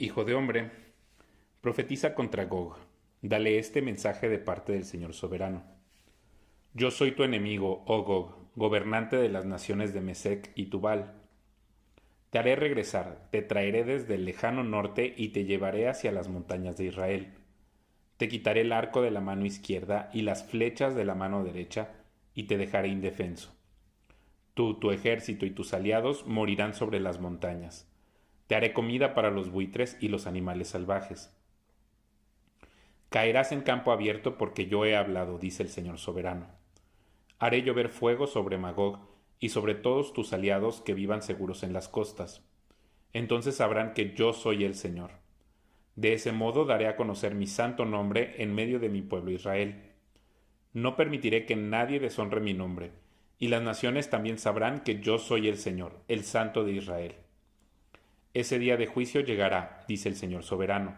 Hijo de hombre, profetiza contra Gog. Dale este mensaje de parte del Señor soberano. Yo soy tu enemigo, oh Gog, gobernante de las naciones de Mesec y Tubal. Te haré regresar, te traeré desde el lejano norte y te llevaré hacia las montañas de Israel. Te quitaré el arco de la mano izquierda y las flechas de la mano derecha, y te dejaré indefenso. Tú, tu ejército y tus aliados morirán sobre las montañas. Te haré comida para los buitres y los animales salvajes. Caerás en campo abierto porque yo he hablado, dice el Señor soberano. Haré llover fuego sobre Magog y sobre todos tus aliados que vivan seguros en las costas. Entonces sabrán que yo soy el Señor. De ese modo daré a conocer mi santo nombre en medio de mi pueblo Israel. No permitiré que nadie deshonre mi nombre, y las naciones también sabrán que yo soy el Señor, el Santo de Israel. Ese día de juicio llegará, dice el Señor soberano.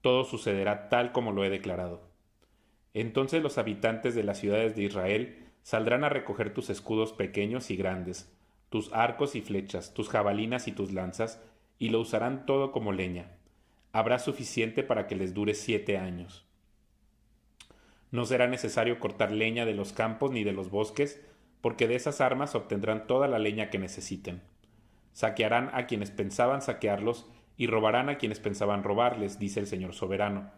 Todo sucederá tal como lo he declarado. Entonces los habitantes de las ciudades de Israel saldrán a recoger tus escudos pequeños y grandes, tus arcos y flechas, tus jabalinas y tus lanzas, y lo usarán todo como leña. Habrá suficiente para que les dure 7 años. No será necesario cortar leña de los campos ni de los bosques, porque de esas armas obtendrán toda la leña que necesiten. Saquearán a quienes pensaban saquearlos y robarán a quienes pensaban robarles, dice el Señor soberano.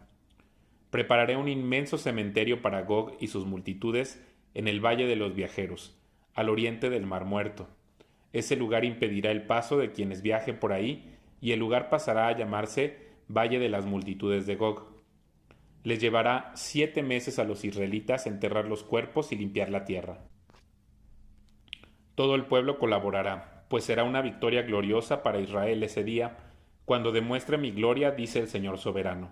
Prepararé un inmenso cementerio para Gog y sus multitudes en el Valle de los Viajeros, al oriente del Mar Muerto. Ese lugar impedirá el paso de quienes viajen por ahí, y el lugar pasará a llamarse Valle de las Multitudes de Gog. Les llevará 7 meses a los israelitas enterrar los cuerpos y limpiar la tierra. Todo el pueblo colaborará, pues será una victoria gloriosa para Israel ese día, cuando demuestre mi gloria, dice el Señor soberano.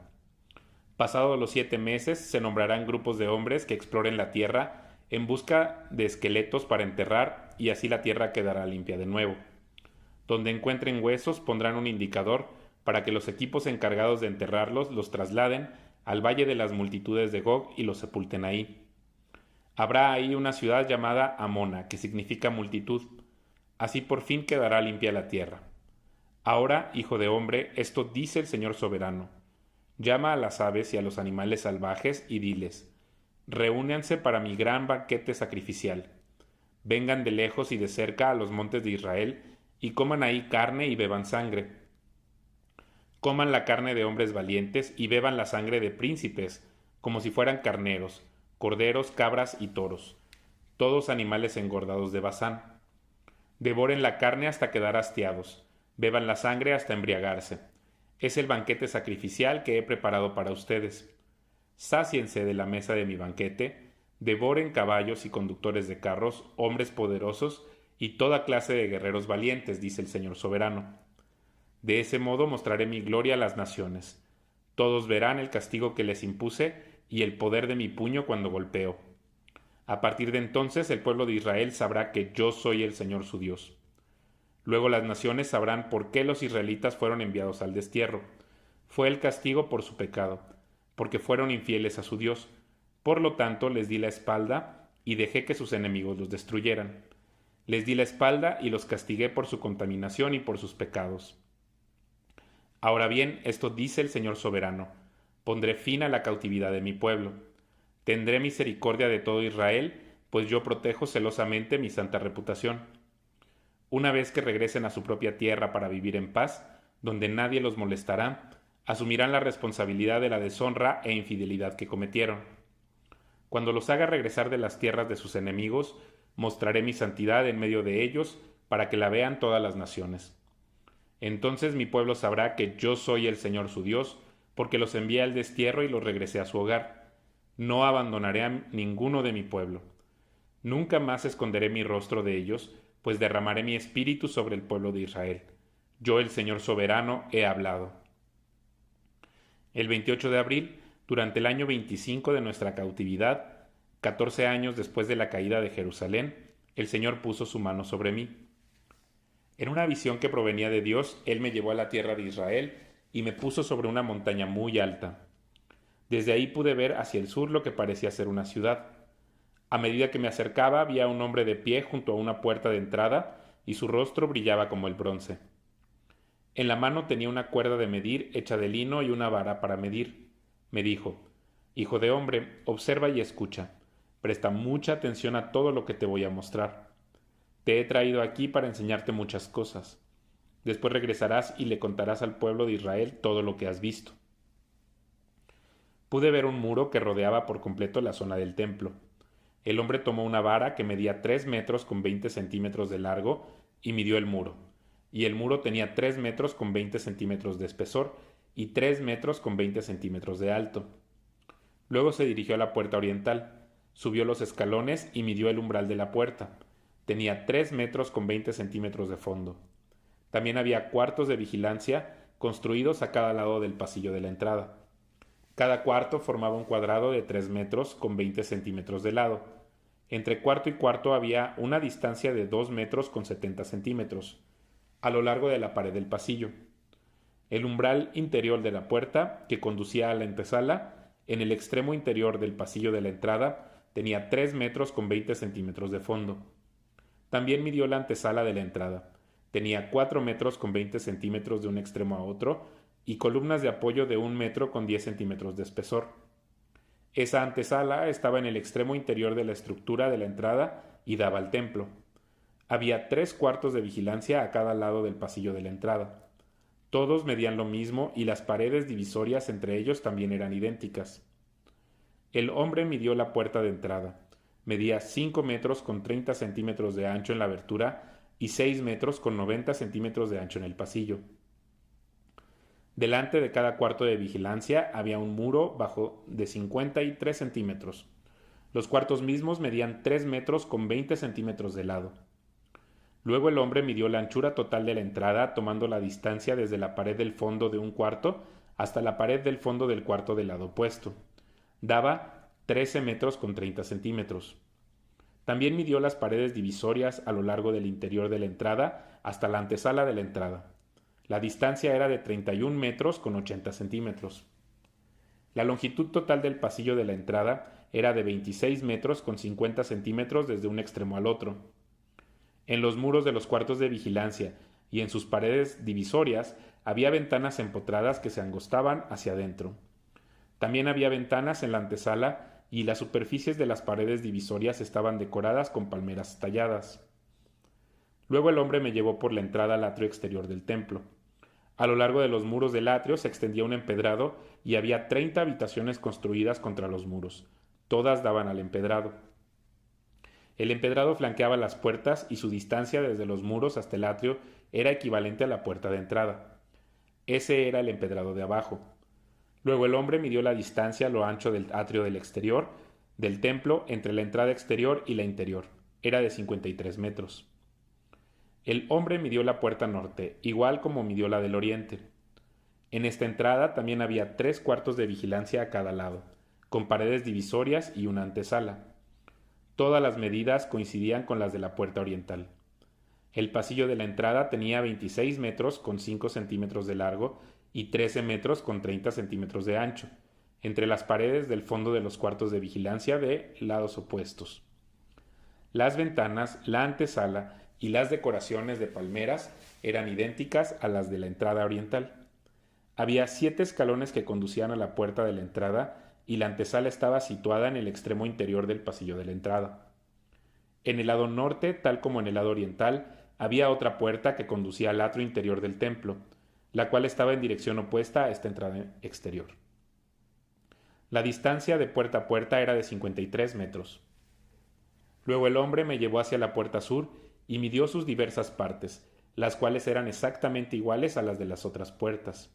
Pasados los 7 meses, se nombrarán grupos de hombres que exploren la tierra en busca de esqueletos para enterrar, y así la tierra quedará limpia de nuevo. Donde encuentren huesos, pondrán un indicador para que los equipos encargados de enterrarlos los trasladen al valle de las multitudes de Gog y los sepulten ahí. Habrá ahí una ciudad llamada Amona, que significa multitud. Así por fin quedará limpia la tierra. Ahora, hijo de hombre, esto dice el Señor soberano. Llama a las aves y a los animales salvajes y diles: reúnanse para mi gran banquete sacrificial. Vengan de lejos y de cerca a los montes de Israel y coman ahí carne y beban sangre. Coman la carne de hombres valientes y beban la sangre de príncipes, como si fueran carneros, corderos, cabras y toros, todos animales engordados de Basán. Devoren la carne hasta quedar hastiados, beban la sangre hasta embriagarse. Es el banquete sacrificial que he preparado para ustedes. Sáciense de la mesa de mi banquete, devoren caballos y conductores de carros, hombres poderosos y toda clase de guerreros valientes, dice el Señor soberano. De ese modo mostraré mi gloria a las naciones. Todos verán el castigo que les impuse y el poder de mi puño cuando golpeo. A partir de entonces el pueblo de Israel sabrá que yo soy el Señor su Dios. Luego las naciones sabrán por qué los israelitas fueron enviados al destierro. Fue el castigo por su pecado, porque fueron infieles a su Dios. Por lo tanto les di la espalda y dejé que sus enemigos los destruyeran. Les di la espalda y los castigué por su contaminación y por sus pecados. Ahora bien, esto dice el Señor soberano: pondré fin a la cautividad de mi pueblo. Tendré misericordia de todo Israel, pues yo protejo celosamente mi santa reputación. Una vez que regresen a su propia tierra para vivir en paz, donde nadie los molestará, asumirán la responsabilidad de la deshonra e infidelidad que cometieron. Cuando los haga regresar de las tierras de sus enemigos, mostraré mi santidad en medio de ellos, para que la vean todas las naciones. Entonces mi pueblo sabrá que yo soy el Señor su Dios, porque los envié al destierro y los regresé a su hogar. No abandonaré a ninguno de mi pueblo. Nunca más esconderé mi rostro de ellos, pues derramaré mi espíritu sobre el pueblo de Israel. Yo, el Señor soberano, he hablado. El 28 de abril, durante el año 25 de nuestra cautividad, 14 años después de la caída de Jerusalén, el Señor puso su mano sobre mí. En una visión que provenía de Dios, Él me llevó a la tierra de Israel y me puso sobre una montaña muy alta. Desde ahí pude ver hacia el sur lo que parecía ser una ciudad. A medida que me acercaba, vi a un hombre de pie junto a una puerta de entrada, y su rostro brillaba como el bronce. En la mano tenía una cuerda de medir hecha de lino y una vara para medir. Me dijo: Hijo de hombre, observa y escucha. Presta mucha atención a todo lo que te voy a mostrar. Te he traído aquí para enseñarte muchas cosas. Después regresarás y le contarás al pueblo de Israel todo lo que has visto. Pude ver un muro que rodeaba por completo la zona del templo. El hombre tomó una vara que medía 3 metros con 20 centímetros de largo y midió el muro. Y el muro tenía 3 metros con 20 centímetros de espesor y 3 metros con 20 centímetros de alto. Luego se dirigió a la puerta oriental, subió los escalones y midió el umbral de la puerta. Tenía 3 metros con 20 centímetros de fondo. También había cuartos de vigilancia construidos a cada lado del pasillo de la entrada. Cada cuarto formaba un cuadrado de 3 metros con 20 centímetros de lado. Entre cuarto y cuarto había una distancia de 2 metros con 70 centímetros, a lo largo de la pared del pasillo. El umbral interior de la puerta, que conducía a la antesala, en el extremo interior del pasillo de la entrada, tenía 3 metros con 20 centímetros de fondo. También midió la antesala de la entrada. Tenía 4 metros con 20 centímetros de un extremo a otro y columnas de apoyo de 1 metro con 10 centímetros de espesor. Esa antesala estaba en el extremo interior de la estructura de la entrada y daba al templo. Había 3 cuartos de vigilancia a cada lado del pasillo de la entrada. Todos medían lo mismo y las paredes divisorias entre ellos también eran idénticas. El hombre midió la puerta de entrada. Medía 5 metros con 30 centímetros de ancho en la abertura y 6 metros con 90 centímetros de ancho en el pasillo. Delante de cada cuarto de vigilancia había un muro bajo de 53 centímetros. Los cuartos mismos medían 3 metros con 20 centímetros de lado. Luego el hombre midió la anchura total de la entrada, tomando la distancia desde la pared del fondo de un cuarto hasta la pared del fondo del cuarto del lado opuesto. Daba 13 metros con 30 centímetros. También midió las paredes divisorias a lo largo del interior de la entrada hasta la antesala de la entrada. La distancia era de 31 metros con 80 centímetros. La longitud total del pasillo de la entrada era de 26 metros con 50 centímetros desde un extremo al otro. En los muros de los cuartos de vigilancia y en sus paredes divisorias había ventanas empotradas que se angostaban hacia adentro. También había ventanas en la antesala y las superficies de las paredes divisorias estaban decoradas con palmeras talladas. Luego el hombre me llevó por la entrada al atrio exterior del templo. A lo largo de los muros del atrio se extendía un empedrado y había 30 habitaciones construidas contra los muros. Todas daban al empedrado. El empedrado flanqueaba las puertas y su distancia desde los muros hasta el atrio era equivalente a la puerta de entrada. Ese era el empedrado de abajo. Luego el hombre midió la distancia a lo ancho del atrio del exterior del templo entre la entrada exterior y la interior. Era de 53 metros. El hombre midió la puerta norte, igual como midió la del oriente. En esta entrada también había 3 cuartos de vigilancia a cada lado, con paredes divisorias y una antesala. Todas las medidas coincidían con las de la puerta oriental. El pasillo de la entrada tenía 26 metros con 5 centímetros de largo y 13 metros con 30 centímetros de ancho, entre las paredes del fondo de los cuartos de vigilancia de lados opuestos. Las ventanas, la antesala y las decoraciones de palmeras eran idénticas a las de la entrada oriental. Había 7 escalones que conducían a la puerta de la entrada y la antesala estaba situada en el extremo interior del pasillo de la entrada. En el lado norte, tal como en el lado oriental, había otra puerta que conducía al atrio interior del templo, la cual estaba en dirección opuesta a esta entrada exterior. La distancia de puerta a puerta era de 53 metros. Luego el hombre me llevó hacia la puerta sur y midió sus diversas partes, las cuales eran exactamente iguales a las de las otras puertas.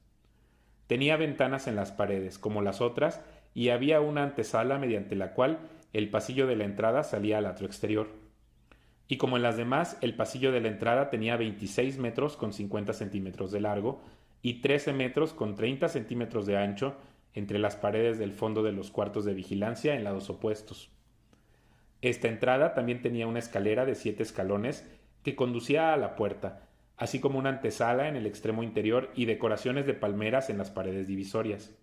Tenía ventanas en las paredes, como las otras, y había una antesala mediante la cual el pasillo de la entrada salía al atrio exterior. Y como en las demás, el pasillo de la entrada tenía 26 metros con 50 centímetros de largo y 13 metros con 30 centímetros de ancho entre las paredes del fondo de los cuartos de vigilancia en lados opuestos. Esta entrada también tenía una escalera de 7 escalones que conducía a la puerta, así como una antesala en el extremo interior y decoraciones de palmeras en las paredes divisorias.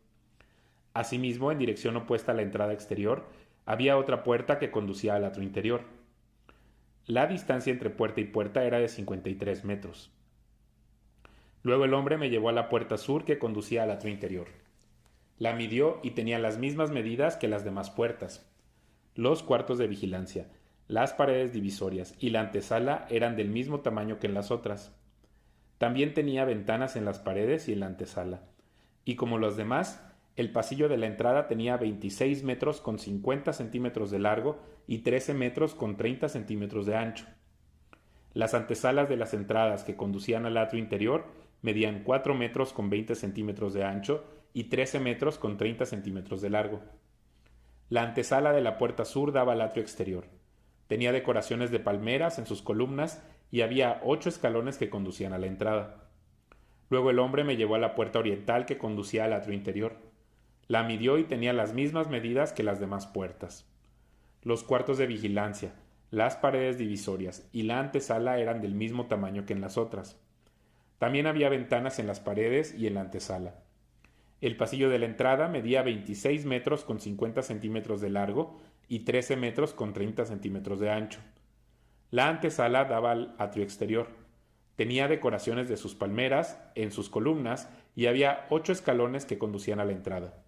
Asimismo, en dirección opuesta a la entrada exterior, había otra puerta que conducía al atrio interior. La distancia entre puerta y puerta era de 53 metros. Luego el hombre me llevó a la puerta sur que conducía al atrio interior. La midió y tenía las mismas medidas que las demás puertas. Los cuartos de vigilancia, las paredes divisorias y la antesala eran del mismo tamaño que en las otras. También tenía ventanas en las paredes y en la antesala. Y como los demás, el pasillo de la entrada tenía 26 metros con 50 centímetros de largo y 13 metros con 30 centímetros de ancho. Las antesalas de las entradas que conducían al atrio interior medían 4 metros con 20 centímetros de ancho y 13 metros con 30 centímetros de largo. La antesala de la puerta sur daba al atrio exterior. Tenía decoraciones de palmeras en sus columnas y había 8 escalones que conducían a la entrada. Luego el hombre me llevó a la puerta oriental que conducía al atrio interior. La midió y tenía las mismas medidas que las demás puertas. Los cuartos de vigilancia, las paredes divisorias y la antesala eran del mismo tamaño que en las otras. También había ventanas en las paredes y en la antesala. El pasillo de la entrada medía 26 metros con 50 centímetros de largo y 13 metros con 30 centímetros de ancho. La antesala daba al atrio exterior. Tenía decoraciones de sus palmeras en sus columnas y había 8 escalones que conducían a la entrada.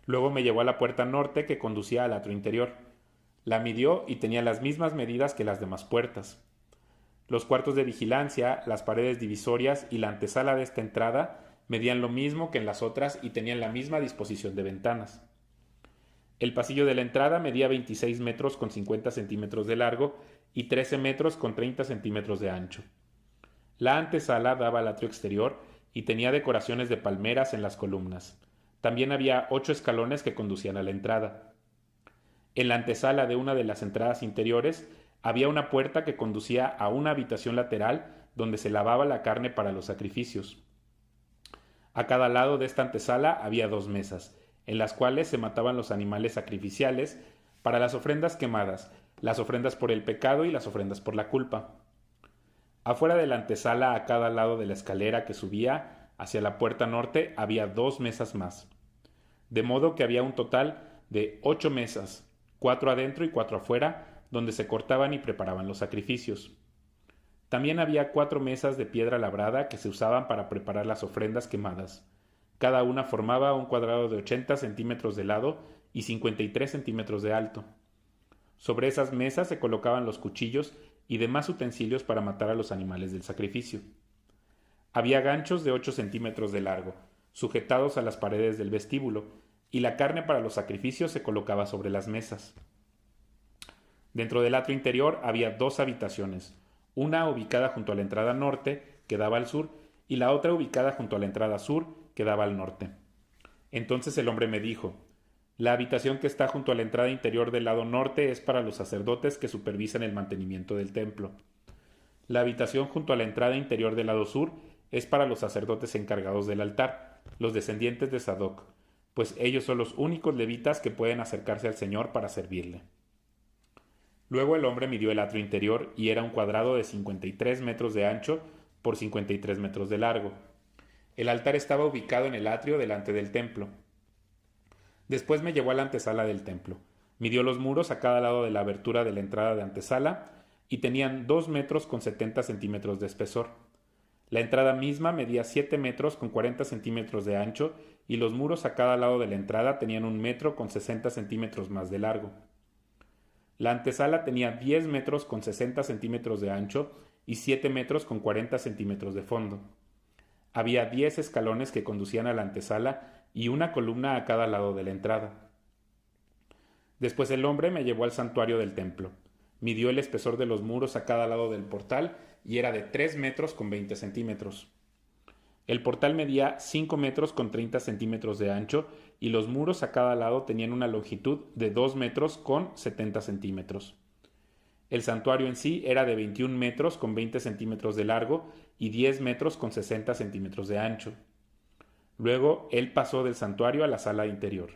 Luego me llevó a la puerta norte que conducía al atrio interior. La midió y tenía las mismas medidas que las demás puertas. Los cuartos de vigilancia, las paredes divisorias y la antesala de esta entrada medían lo mismo que en las otras y tenían la misma disposición de ventanas. El pasillo de la entrada medía 26 metros con 50 centímetros de largo y 13 metros con 30 centímetros de ancho. La antesala daba al atrio exterior y tenía decoraciones de palmeras en las columnas. También había 8 escalones que conducían a la entrada. En la antesala de una de las entradas interiores había una puerta que conducía a una habitación lateral donde se lavaba la carne para los sacrificios. A cada lado de esta antesala había 2 mesas, en las cuales se mataban los animales sacrificiales para las ofrendas quemadas, las ofrendas por el pecado y las ofrendas por la culpa. Afuera de la antesala, a cada lado de la escalera que subía hacia la puerta norte, había 2 mesas más. De modo que había un total de 8 mesas, 4 adentro y 4 afuera, donde se cortaban y preparaban los sacrificios. También había 4 mesas de piedra labrada que se usaban para preparar las ofrendas quemadas. Cada una formaba un cuadrado de 80 centímetros de lado y 53 centímetros de alto. Sobre esas mesas se colocaban los cuchillos y demás utensilios para matar a los animales del sacrificio. Había ganchos de 8 centímetros de largo, sujetados a las paredes del vestíbulo, y la carne para los sacrificios se colocaba sobre las mesas. Dentro del atrio interior había 2 habitaciones, una ubicada junto a la entrada norte, que daba al sur, y la otra ubicada junto a la entrada sur, que daba al norte. Entonces el hombre me dijo: la habitación que está junto a la entrada interior del lado norte es para los sacerdotes que supervisan el mantenimiento del templo. La habitación junto a la entrada interior del lado sur es para los sacerdotes encargados del altar, los descendientes de Sadoc, pues ellos son los únicos levitas que pueden acercarse al Señor para servirle. Luego el hombre midió el atrio interior y era un cuadrado de 53 metros de ancho por 53 metros de largo. El altar estaba ubicado en el atrio delante del templo. Después me llevó a la antesala del templo. Midió los muros a cada lado de la abertura de la entrada de antesala y tenían 2 metros con 70 centímetros de espesor. La entrada misma medía 7 metros con 40 centímetros de ancho y los muros a cada lado de la entrada tenían 1 metro con 60 centímetros más de largo. La antesala tenía 10 metros con 60 centímetros de ancho y 7 metros con 40 centímetros de fondo. Había 10 escalones que conducían a la antesala y una columna a cada lado de la entrada. Después el hombre me llevó al santuario del templo. Midió el espesor de los muros a cada lado del portal y era de 3 metros con 20 centímetros. El portal medía 5 metros con 30 centímetros de ancho y los muros a cada lado tenían una longitud de 2 metros con 70 centímetros. El santuario en sí era de 21 metros con 20 centímetros de largo y 10 metros con 60 centímetros de ancho. Luego él pasó del santuario a la sala interior.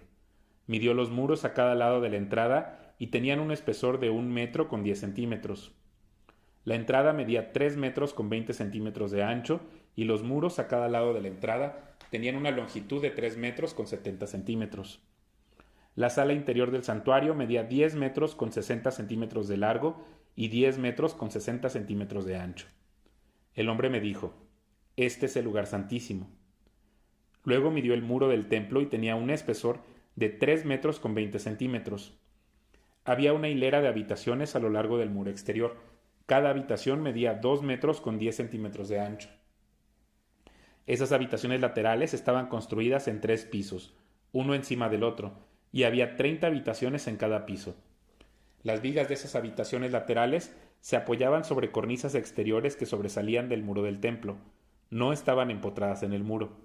Midió los muros a cada lado de la entrada y tenían un espesor de 1 metro con 10 centímetros. La entrada medía 3 metros con 20 centímetros de ancho y los muros a cada lado de la entrada tenían una longitud de 3 metros con 70 centímetros. La sala interior del santuario medía 10 metros con 60 centímetros de largo y 10 metros con 60 centímetros de ancho. El hombre me dijo: Este es el lugar santísimo. Luego midió el muro del templo y tenía un espesor de 3 metros con 20 centímetros. Había una hilera de habitaciones a lo largo del muro exterior. Cada habitación medía 2 metros con 10 centímetros de ancho. Esas habitaciones laterales estaban construidas en 3 pisos, uno encima del otro, y había 30 habitaciones en cada piso. Las vigas de esas habitaciones laterales se apoyaban sobre cornisas exteriores que sobresalían del muro del templo. No estaban empotradas en el muro.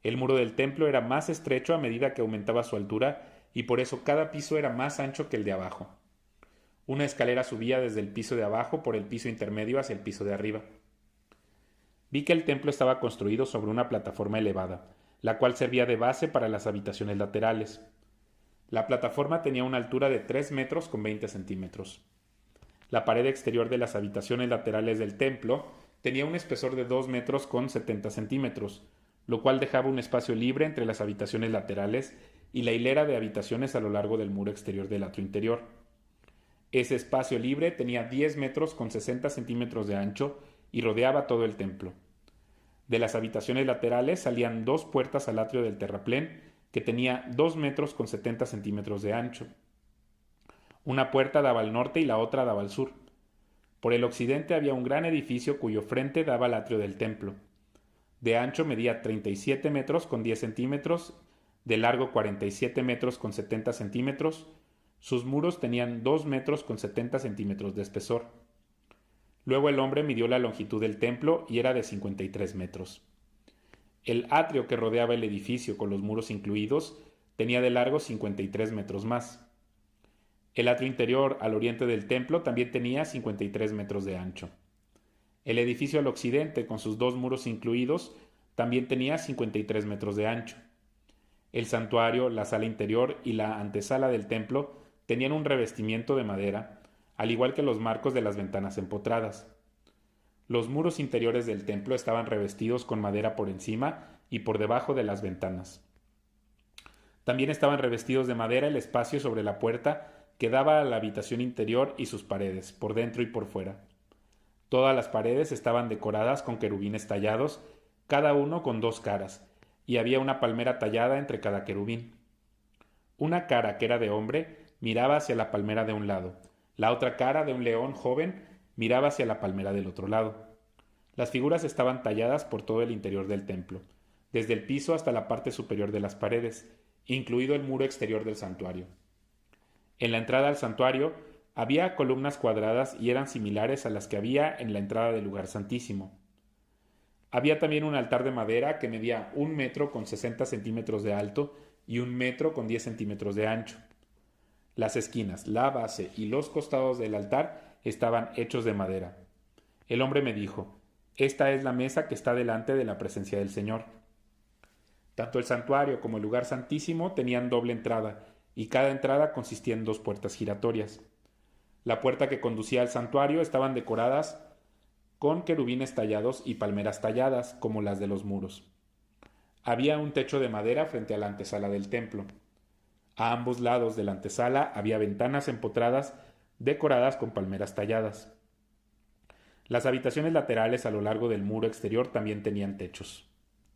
El muro del templo era más estrecho a medida que aumentaba su altura y por eso cada piso era más ancho que el de abajo. Una escalera subía desde el piso de abajo por el piso intermedio hacia el piso de arriba. Vi que el templo estaba construido sobre una plataforma elevada, la cual servía de base para las habitaciones laterales. La plataforma tenía una altura de 3 metros con 20 centímetros. La pared exterior de las habitaciones laterales del templo tenía un espesor de 2 metros con 70 centímetros, lo cual dejaba un espacio libre entre las habitaciones laterales y la hilera de habitaciones a lo largo del muro exterior del atrio interior. Ese espacio libre tenía 10 metros con 60 centímetros de ancho y rodeaba todo el templo. De las habitaciones laterales salían 2 puertas al atrio del terraplén, que tenía 2 metros con 70 centímetros de ancho. Una puerta daba al norte y la otra daba al sur. Por el occidente había un gran edificio cuyo frente daba al atrio del templo. De ancho medía 37 metros con 10 centímetros, de largo 47 metros con 70 centímetros. Sus muros tenían 2 metros con 70 centímetros de espesor. Luego el hombre midió la longitud del templo y era de 53 metros. El atrio que rodeaba el edificio, con los muros incluidos, tenía de largo 53 metros más. El atrio interior al oriente del templo también tenía 53 metros de ancho. El edificio al occidente, con sus 2 muros incluidos, también tenía 53 metros de ancho. El santuario, la sala interior y la antesala del templo tenían un revestimiento de madera, al igual que los marcos de las ventanas empotradas. Los muros interiores del templo estaban revestidos con madera por encima y por debajo de las ventanas. También estaban revestidos de madera el espacio sobre la puerta que daba a la habitación interior y sus paredes, por dentro y por fuera. Todas las paredes estaban decoradas con querubines tallados, cada uno con 2 caras, y había una palmera tallada entre cada querubín. Una cara, que era de hombre, miraba hacia la palmera de un lado. La otra cara, de un león joven, miraba hacia la palmera del otro lado. Las figuras estaban talladas por todo el interior del templo, desde el piso hasta la parte superior de las paredes, incluido el muro exterior del santuario. En la entrada al santuario había columnas cuadradas y eran similares a las que había en la entrada del lugar santísimo. Había también un altar de madera que medía 1 metro con 60 centímetros de alto y 1 metro con 10 centímetros de ancho. Las esquinas, la base y los costados del altar estaban hechos de madera. El hombre me dijo: «Esta es la mesa que está delante de la presencia del Señor». Tanto el santuario como el lugar santísimo tenían doble entrada, y cada entrada consistía en 2 puertas giratorias. La puerta que conducía al santuario estaban decoradas con querubines tallados y palmeras talladas, como las de los muros. Había un techo de madera frente a la antesala del templo. A ambos lados de la antesala había ventanas empotradas decoradas con palmeras talladas. Las habitaciones laterales a lo largo del muro exterior también tenían techos.